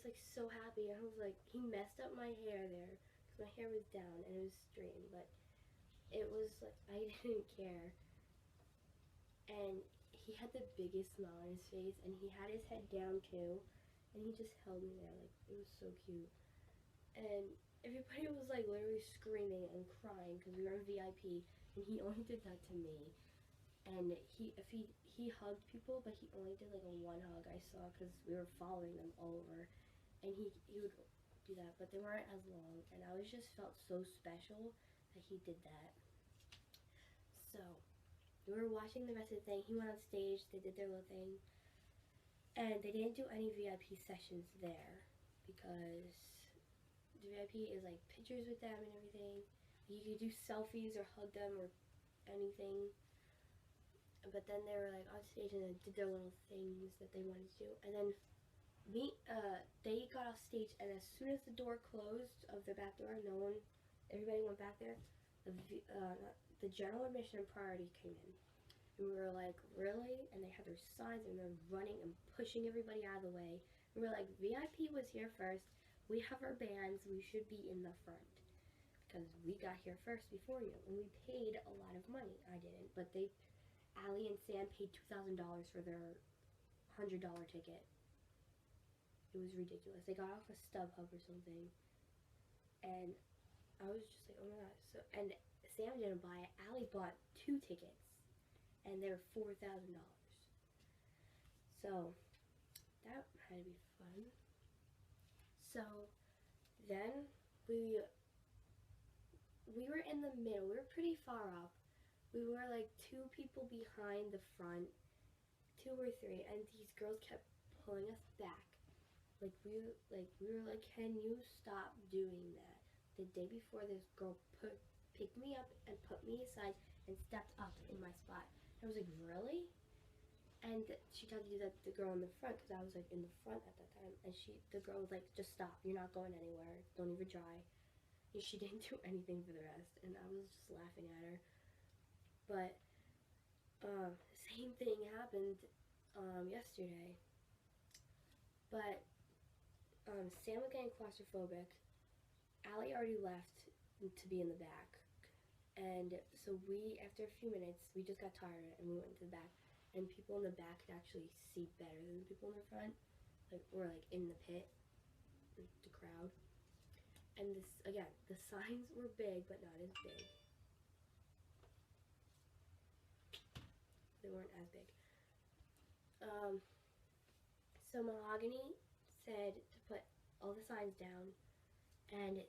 like so happy. I was like, he messed up my hair there because my hair was down and it was straightened, but it was like I didn't care. And he had the biggest smile on his face, and he had his head down too, and he just held me there. Like, it was so cute. And everybody was like literally screaming and crying because we were in VIP, and he only did that to me. And he hugged people, but he only did like a one hug I saw because we were following them all over, and he would do that, but they weren't as long, and I was just felt so special that he did that. So we were watching the rest of the thing. He went on stage. They did their little thing, and they didn't do any VIP sessions there because the VIP is like pictures with them and everything. You could do selfies or hug them or anything. But then they were like on stage and they did their little things that they wanted to do. And then they got off stage, and as soon as the door closed of the back door, everybody went back there. The general admission and priority came in. And we were like, really? And they had their signs, and they're running and pushing everybody out of the way. And we were like, VIP was here first. We have our bands. We should be in the front because we got here first before you. And we paid a lot of money. I didn't, but Allie and Sam paid $2,000 for their $100 ticket. It was ridiculous. They got off a StubHub or something. And I was just like, oh my gosh. And Sam didn't buy it. Allie bought 2 tickets. And they were $4,000. So that had to be fun. So then we were in the middle. We were pretty far up. We were like 2 people behind the front, 2 or 3, and these girls kept pulling us back. We were like, can you stop doing that? The day before, this girl picked me up and put me aside and stepped up in my spot. I was like, really? And she tried to do that to the girl in the front because I was like in the front at that time. And the girl was like, just stop. You're not going anywhere. Don't even try. And she didn't do anything for the rest. And I was just laughing at her. But same thing happened yesterday. But Sam was getting claustrophobic. Allie already left to be in the back. And so after a few minutes, we just got tired and we went to the back. And people in the back could actually see better than the people in the front. Or in the pit, the crowd. And the signs were big, but not as big. They weren't as big. So Mahogany said to put all the signs down, and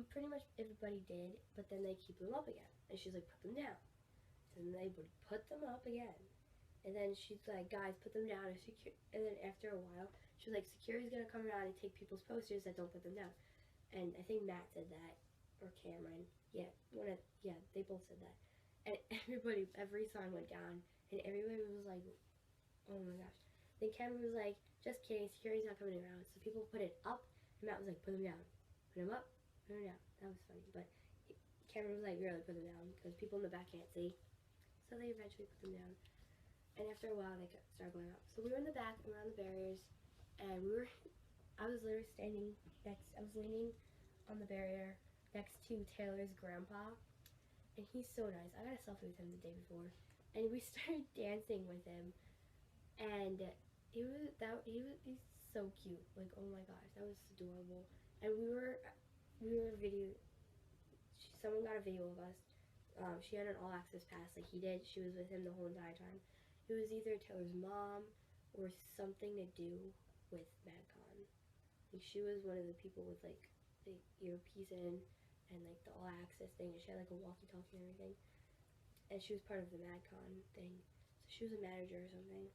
pretty much everybody did, but then they keep them up again. And she's like, put them down. And they would put them up again. And then she's like, guys, put them down. And then after a while, she was like, security's going to come around and take people's posters that don't put them down. And I think Matt said that, or Cameron. Yeah, they both said that. And every sign went down, and everybody was like, oh my gosh. Then Cameron was like, just kidding, security's not coming around. So people put it up, and Matt was like, put them down. Put them up, put them down. That was funny. But Cameron was like, really put them down, because people in the back can't see. So they eventually put them down. And after a while, they started going up. So we were in the back, and we were on the barriers, and I was literally standing I was leaning on the barrier next to Taylor's grandpa. And he's so nice. I got a selfie with him the day before. And we started dancing with him. And he's so cute. Like, oh my gosh, that was adorable. And someone got a video of us. She had an all access pass like he did. She was with him the whole entire time. It was either Taylor's mom or something to do with magcon. Like, she was one of the people with the earpiece in and the all access thing, and she had a walkie-talkie and everything. And she was part of the magcon thing. So she was a manager or something.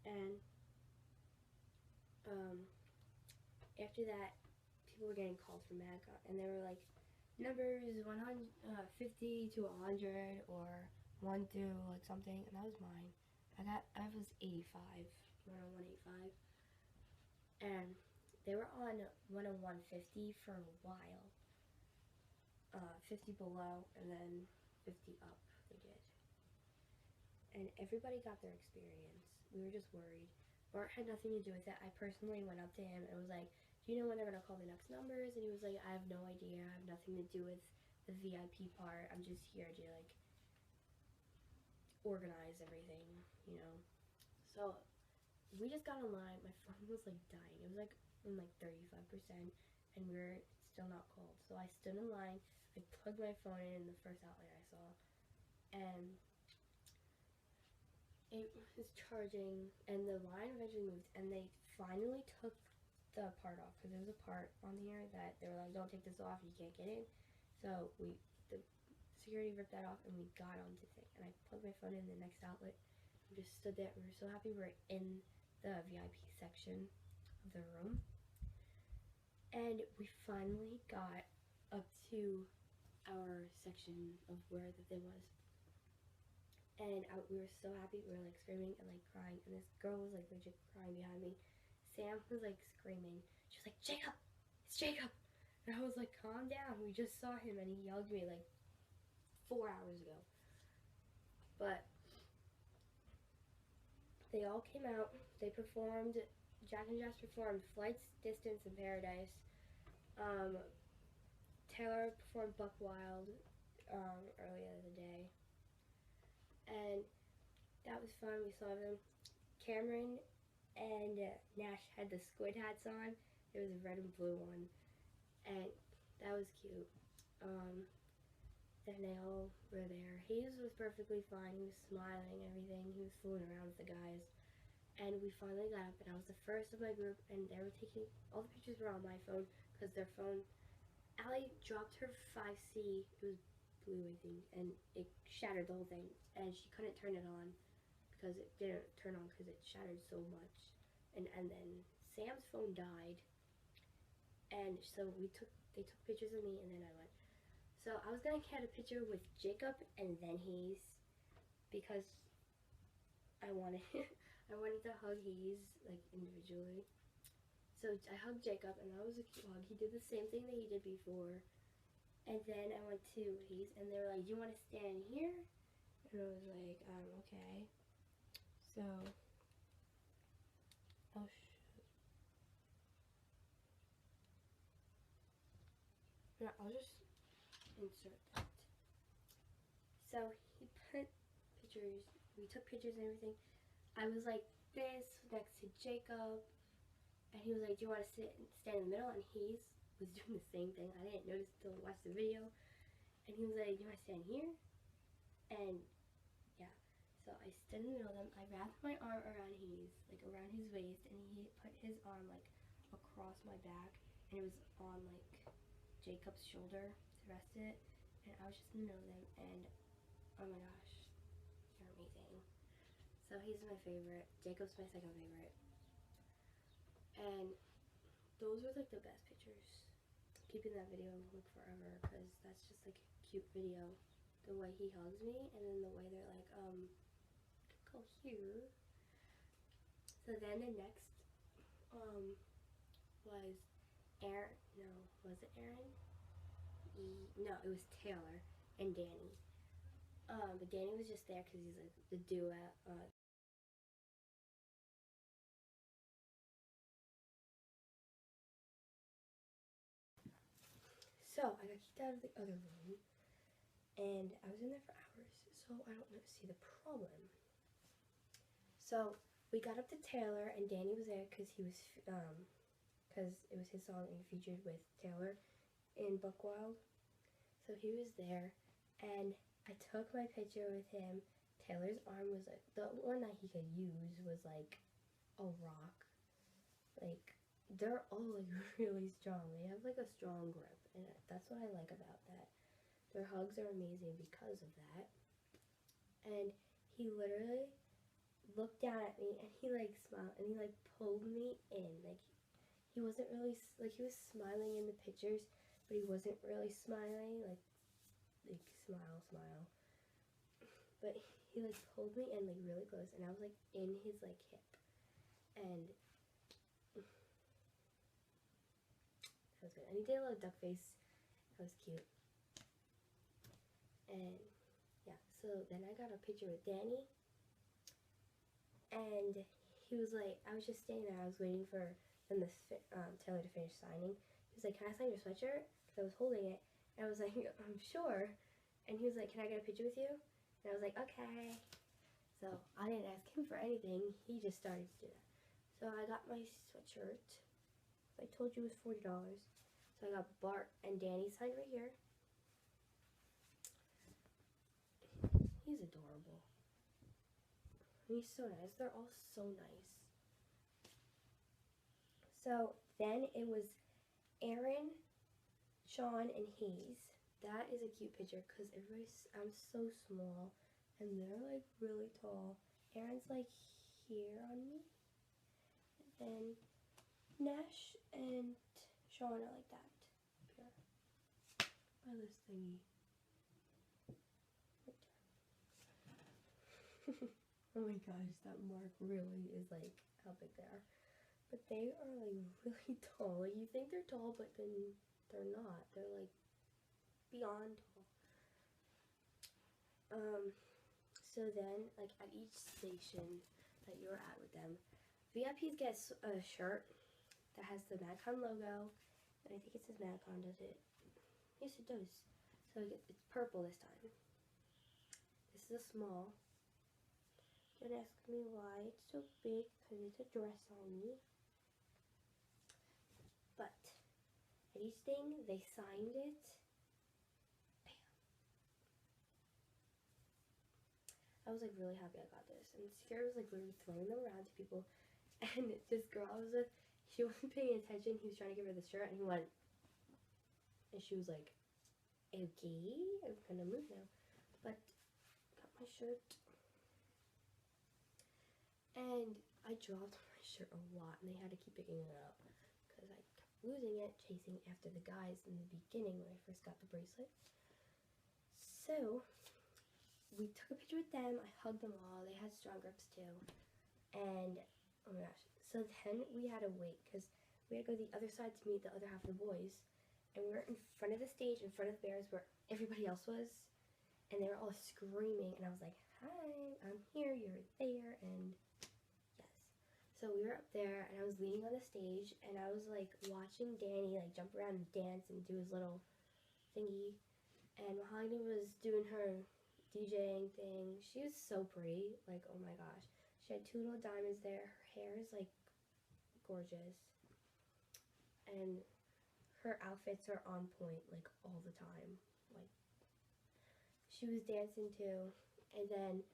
And after that, people were getting calls from magcon, and they were like, numbers 150 to 100 or 1 through something, and that was mine. I was 85, 10185, and they were on 10150 for a while. 50 below and then 50 up, they did. And everybody got their experience. We were just worried. Bart had nothing to do with it. I personally went up to him and was like, do you know when they're going to call the next numbers? And he was like, I have no idea. I have nothing to do with the VIP part. I'm just here to, like, organize everything, you know? So, we just got online. My phone was, like, dying. It was, like, in, like, 35%, and we were still not called. So I stood in line. I plugged my phone in the first outlet I saw, and it was charging, and the line eventually moved, and they finally took the part off, because there was a part on here that they were like, don't take this off, you can't get in. So the security ripped that off, and we got onto the thing, and I plugged my phone in the next outlet, and just stood there. We were so happy we were in the VIP section of the room, and we finally got up to our section of where the thing was. And we were so happy. We were like screaming and like crying, and this girl was like legit crying behind me. Sam was like screaming. She was like, Jacob, it's Jacob. And I was like, calm down. We just saw him, and he yelled at me like 4 hours ago. But they all came out. They performed. Jack and Jess performed Flights, Distance, and Paradise. Taylor performed Buck Wild earlier in the day. And that was fun. We saw them. Cameron and Nash had the squid hats on. It was a red and blue one, and that was cute. And they all were there. Hayes was perfectly fine. He was smiling and everything. He was fooling around with the guys. And we finally got up, and I was the first of my group, and they were taking, all the pictures were on my phone, because their phone, Allie dropped her 5C, it was blue I think, and it shattered the whole thing, and she couldn't turn it on, because it didn't turn on, because it shattered so much. And then Sam's phone died, and so they took pictures of me, and then I went. So I was gonna get a picture with Jacob and then Hayes, because I wanted to hug Hayes like individually. So I hugged Jacob, and that was a cute hug. He did the same thing that he did before. And then I went to Hayes, and they were like, do you want to stand here? And I was like, okay. So I'll just insert that. So he put pictures, we took pictures and everything. I was like this next to Jacob, and he was like, do you want to stand in the middle? And Hayes was doing the same thing. I didn't notice until I watched the video. And he was like, do you want to stand here? And yeah, so I stood in the middle of them. I wrapped my arm around Hayes, like around his waist, and he put his arm like across my back, and it was on like Jacob's shoulder to rest it. And I was just in the middle of them, and oh my gosh, you're amazing. So he's my favorite. Jacob's my second favorite. And those were like the best pictures. Keeping that video like forever, because that's just like a cute video. The way he hugs me, and then the way they're like, go here. So then the next was Aaron. No, was it Aaron? No, it was Taylor and Danny. But Danny was just there because he's like the duet. So I got kicked out of the other room, and I was in there for hours, so I don't see the problem. So we got up to Taylor, and Danny was there because he was, because it was his song, and he featured with Taylor in Buck Wild. So he was there, and I took my picture with him. Taylor's arm was like, the one that he could use was like a rock. Like, they're all like really strong. They have like a strong grip, and that's what I like about that. Their hugs are amazing because of that. And he literally looked down at me, and he like smiled, and he like pulled me in. Like, he wasn't really, like, he was smiling in the pictures, but he wasn't really smiling, like smile. But he like pulled me in like really close, and I was like in his like hip, and that was good. And he did a little duck face. That was cute. And yeah, so then I got a picture with Danny, and he was like, I was just standing there, I was waiting for them to Taylor to finish signing. He was like, can I sign your sweatshirt? Because I was holding it, and I was like, I'm sure. And he was like, can I get a picture with you? And I was like, okay. So I didn't ask him for anything, he just started to do that. So I got my sweatshirt. I told you it was $40. So I got Bart and Danny signed right here. He's adorable. He's so nice. They're all so nice. So then it was Aaron, Sean, and Hayes. That is a cute picture because I'm so small and they're like really tall. Aaron's like here on me. And then Nash and Sean are like that. Here. By this thingy. Oh my gosh, that mark really is like how big they are. But they are like really tall. Like you think they're tall, but then they're not. They're like beyond tall. So then, like at each station that you're at with them, VIPs get a shirt that has the magcon logo, and I think it says magcon, does it? Yes, it does. So it's purple this time. This is a small. Don't ask me why it's so big, because it's a dress on me. But at each thing, they signed it. Bam. I was like really happy I got this. And Sierra was like literally throwing them around to people. And this girl I was with, she wasn't paying attention. He was trying to give her the shirt, and he went. And she was like, okay, I'm gonna move now. But got my shirt. And I dropped my shirt a lot, and they had to keep picking it up because I kept losing it, chasing after the guys in the beginning when I first got the bracelet. So we took a picture with them. I hugged them all. They had strong grips too. And oh my gosh. So then we had to wait because we had to go to the other side to meet the other half of the boys. And we were in front of the stage, in front of the bears where everybody else was. And they were all screaming. And I was like, hi, I'm here, you're there. And so we were up there, and I was leaning on the stage, and I was like watching Danny like jump around and dance and do his little thingy, and Mahogany was doing her DJing thing. She was so pretty, like oh my gosh. She had 2 little diamonds there. Her hair is like gorgeous, and her outfits are on point like all the time. Like she was dancing too, and then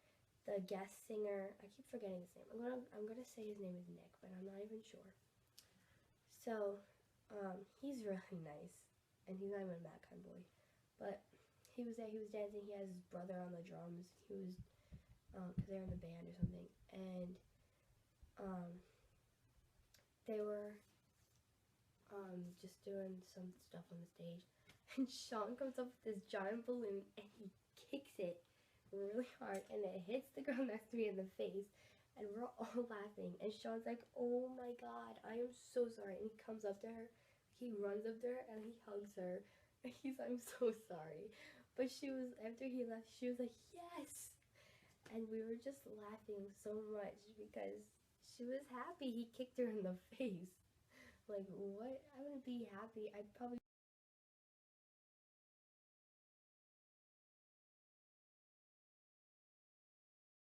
the guest singer, I keep forgetting his name. I'm gonna say his name is Nick, but I'm not even sure. So, he's really nice, and he's not even a magcon boy, but he was there. He was dancing. He has his brother on the drums. He was, cause they're in the band or something, and they were just doing some stuff on the stage, and Sean comes up with this giant balloon, and he kicks it really hard, and it hits the girl next to me in the face, and we're all laughing, and Sean's like, oh my god, I am so sorry, and he comes up to her, he runs up to her, and he hugs her, and he's like, I'm so sorry, but she was, after he left, she was like, yes, and we were just laughing so much, because she was happy he kicked her in the face. Like, what? I wouldn't be happy. I'd probably